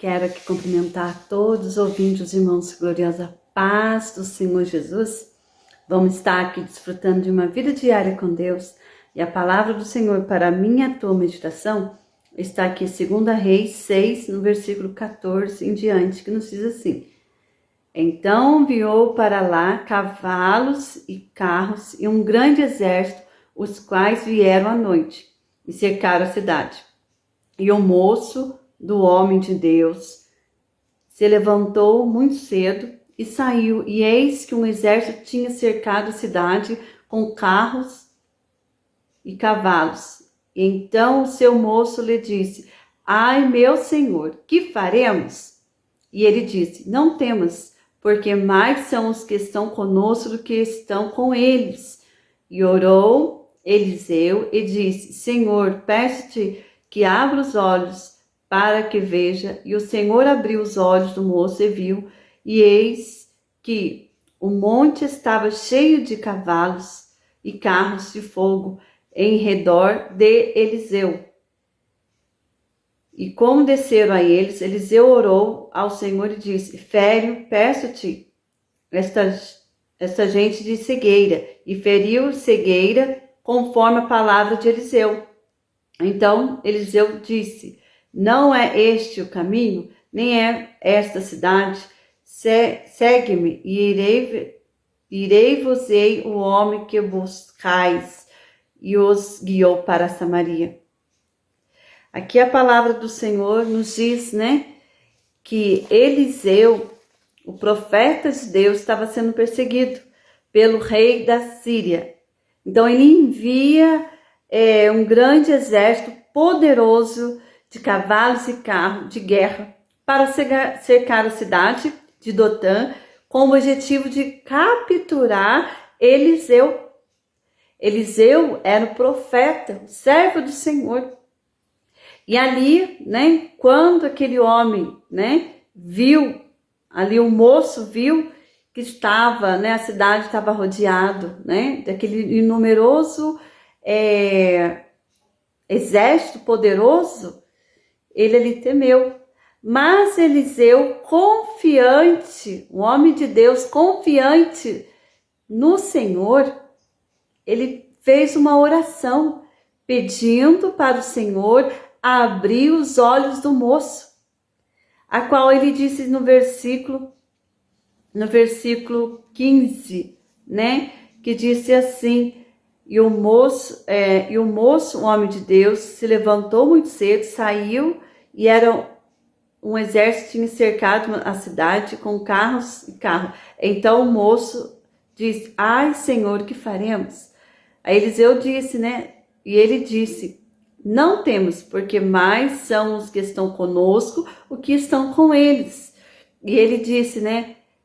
Quero aqui cumprimentar todos os ouvintes, irmãos, gloriosa paz do Senhor Jesus. Vamos estar aqui desfrutando de uma vida diária com Deus. E a palavra do Senhor para a minha e a tua meditação está aqui, 2 Reis 6, no versículo 14 em diante, que nos diz assim: Então enviou para lá cavalos e carros e um grande exército, os quais vieram à noite e cercaram a cidade. E o moço do homem de Deus se levantou muito cedo e saiu, e eis que um exército tinha cercado a cidade com carros e cavalos. Então o seu moço lhe disse: Ai, meu senhor, que faremos? E ele disse: Não temas, porque mais são os que estão conosco do que estão com eles. E orou Eliseu e disse: Senhor, peço-te que abra os olhos para que veja. E o Senhor abriu os olhos do moço e viu, e eis que o monte estava cheio de cavalos e carros de fogo em redor de Eliseu. E como desceram a eles, Eliseu orou ao Senhor e disse: Fere, peço-te, esta gente de cegueira. E feriu cegueira conforme a palavra de Eliseu. Então Eliseu disse: Não é este o caminho, nem é esta cidade. Segue-me e irei-vos-ei o homem que buscais. E os guiou para Samaria. Aqui a palavra do Senhor nos diz, que Eliseu, o profeta de Deus, estava sendo perseguido pelo rei da Síria. Então ele envia um grande exército poderoso de cavalos e carros de guerra para cercar a cidade de Dotã, com o objetivo de capturar Eliseu. Eliseu era o profeta, o servo do Senhor. E ali, quando aquele homem, viu, ali o moço viu que estava, a cidade estava rodeado, daquele numeroso exército poderoso, ele ali temeu. Mas Eliseu, confiante, um homem de Deus confiante no Senhor, ele fez uma oração pedindo para o Senhor abrir os olhos do moço, a qual ele disse no versículo 15, que disse assim: E o moço, o homem de Deus, se levantou muito cedo, saiu, e era um exército tinha cercado a cidade com carros e carros. Então o moço disse: Ai, Senhor, que faremos? Aí Eliseu disse, e ele disse: Não temos, porque mais são os que estão conosco do que estão com eles. E ele disse,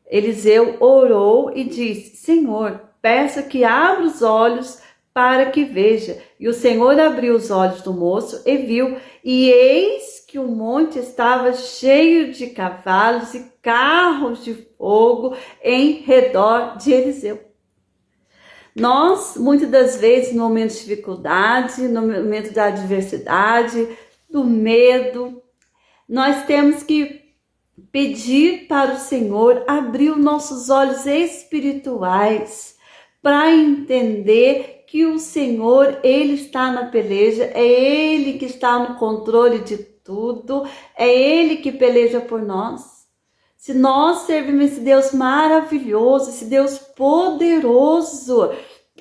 Eliseu orou e disse: Senhor, peço que abra os olhos para que veja. E o Senhor abriu os olhos do moço e viu, e eis que o monte estava cheio de cavalos e carros de fogo em redor de Eliseu. Nós, muitas das vezes, no momento de dificuldade, no momento da adversidade, do medo, nós temos que pedir para o Senhor abrir os nossos olhos espirituais para entender que o Senhor, Ele está na peleja, é Ele que está no controle de tudo, é Ele que peleja por nós. Se nós servimos esse Deus maravilhoso, esse Deus poderoso,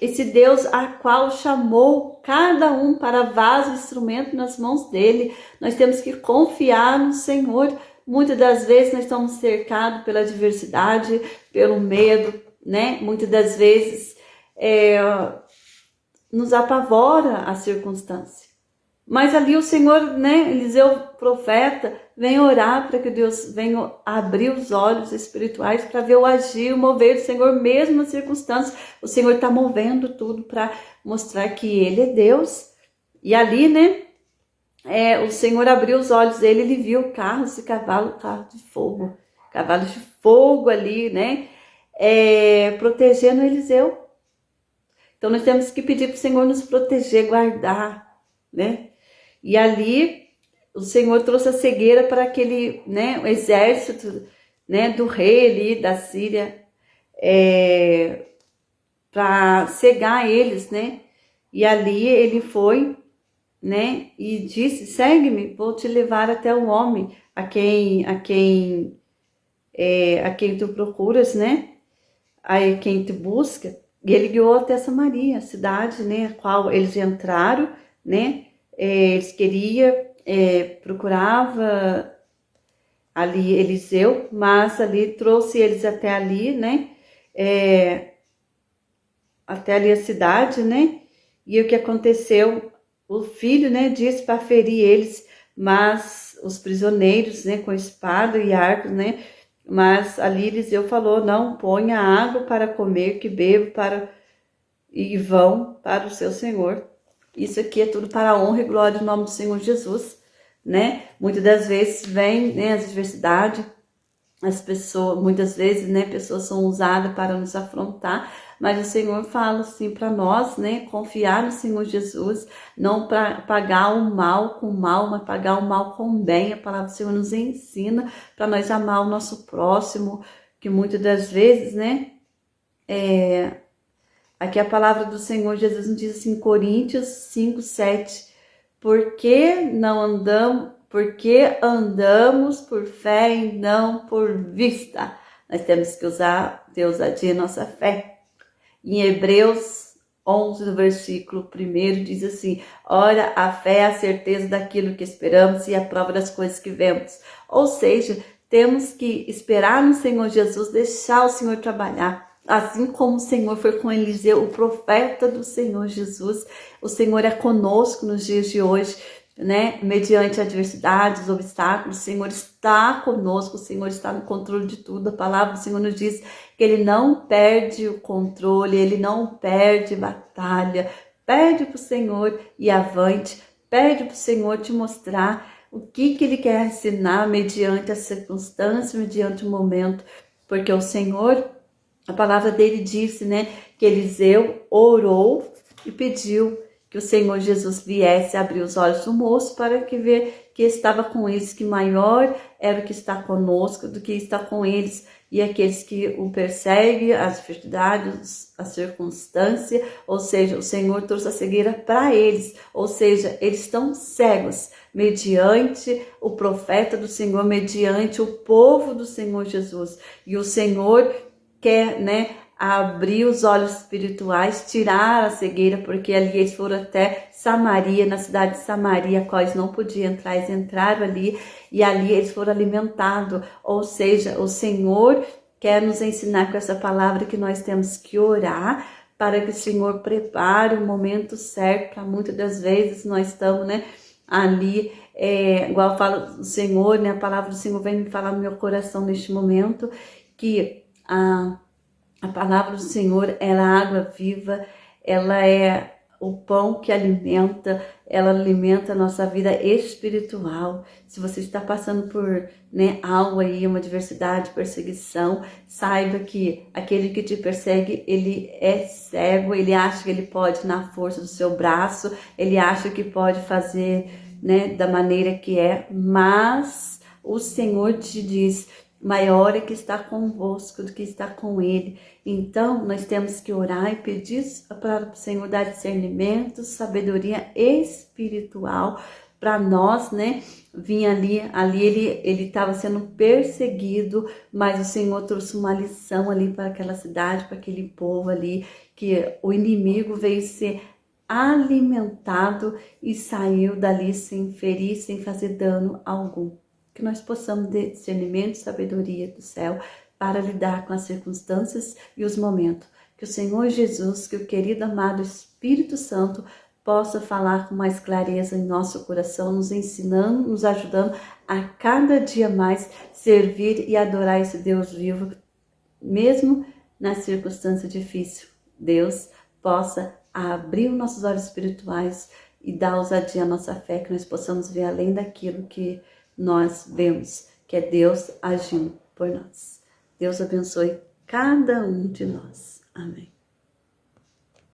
esse Deus a qual chamou cada um para vaso, instrumento nas mãos dele, nós temos que confiar no Senhor. Muitas das vezes nós estamos cercados pela adversidade, pelo medo, Muitas das vezes nos apavora a circunstância. Mas ali o Senhor, Eliseu, profeta, vem orar para que Deus venha abrir os olhos espirituais para ver o agir, o mover do Senhor, mesmo nas circunstâncias. O Senhor está movendo tudo para mostrar que Ele é Deus. E ali, o Senhor abriu os olhos dele, ele viu carros e carros de fogo. Cavalos de fogo ali, protegendo Eliseu. Então nós temos que pedir para o Senhor nos proteger, guardar, E ali o Senhor trouxe a cegueira para aquele, né, o exército, né, do rei ali da Síria, para cegar eles, né? E ali ele foi, né, e disse: segue-me, vou te levar até o homem a quem tu procuras, né? A quem tu busca. E ele guiou até Samaria, a cidade, né, a qual eles entraram, né? Eles queriam, procurava ali Eliseu, mas ali trouxe eles até ali, né? Até ali a cidade, né? E o que aconteceu? O filho, né, disse para ferir eles, mas os prisioneiros, né, com espada e arco, né? Mas ali Eliseu falou: não, ponha água para comer, que bebo para e vão para o seu Senhor. Isso aqui é tudo para a honra e glória do nome do Senhor Jesus, né? Muitas das vezes vem, né, as adversidades, as pessoas, muitas vezes, né, pessoas são usadas para nos afrontar, mas o Senhor fala assim para nós, né, confiar no Senhor Jesus, não para pagar o mal com o mal, mas pagar o mal com o bem. A palavra do Senhor nos ensina para nós amar o nosso próximo, que muitas das vezes, né, aqui a palavra do Senhor Jesus nos diz assim, Coríntios 5:7, porque andamos por fé e não por vista. Nós temos que ter ousadia em nossa fé. Em Hebreus 11, no versículo 1, diz assim: ora, a fé é a certeza daquilo que esperamos e a prova das coisas que vemos. Ou seja, temos que esperar no Senhor Jesus, deixar o Senhor trabalhar. Assim como o Senhor foi com Eliseu, o profeta do Senhor Jesus, o Senhor é conosco nos dias de hoje, né? Mediante adversidades, obstáculos, o Senhor está conosco, o Senhor está no controle de tudo. A palavra do Senhor nos diz que Ele não perde o controle, Ele não perde batalha. Pede para o Senhor e avante, pede para o Senhor te mostrar o que Ele quer ensinar mediante a circunstância, mediante o momento, porque o Senhor, a palavra dele disse, né, que Eliseu orou e pediu que o Senhor Jesus viesse abrir os olhos do moço para que ver que estava com eles, que maior era o que está conosco do que está com eles, e aqueles que o perseguem, as dificuldades, a circunstância, ou seja, o Senhor trouxe a cegueira para eles, ou seja, eles estão cegos mediante o profeta do Senhor, mediante o povo do Senhor Jesus, e o Senhor quer, né, abrir os olhos espirituais, tirar a cegueira, porque ali eles foram até Samaria, na cidade de Samaria, a qual eles não podiam entrar, eles entraram ali e ali eles foram alimentados. Ou seja, o Senhor quer nos ensinar com essa palavra que nós temos que orar para que o Senhor prepare o momento certo. Para muitas das vezes nós estamos, né, ali, igual fala o Senhor, né, a palavra do Senhor vem me falar no meu coração neste momento, que a palavra do Senhor, ela é a água viva, ela é o pão que alimenta, ela alimenta a nossa vida espiritual. Se você está passando por, né, algo aí, uma adversidade, perseguição, saiba que aquele que te persegue, ele é cego, ele acha que ele pode, na força do seu braço, ele acha que pode fazer, né, da maneira que é, mas o Senhor te diz: maior é que está convosco do que está com ele. Então, nós temos que orar e pedir para o Senhor dar discernimento, sabedoria espiritual para nós, né? Vir ali ele estava sendo perseguido, mas o Senhor trouxe uma lição ali para aquela cidade, para aquele povo ali, que o inimigo veio ser alimentado e saiu dali sem ferir, sem fazer dano algum. Que nós possamos ter discernimento e sabedoria do céu para lidar com as circunstâncias e os momentos. Que o Senhor Jesus, que o querido amado Espírito Santo possa falar com mais clareza em nosso coração, nos ensinando, nos ajudando a cada dia mais servir e adorar esse Deus vivo, mesmo na circunstância difícil. Deus possa abrir os nossos olhos espirituais e dar ousadia à nossa fé, que nós possamos ver além daquilo que nós vemos, que é Deus agindo por nós. Deus abençoe cada um de nós. Amém.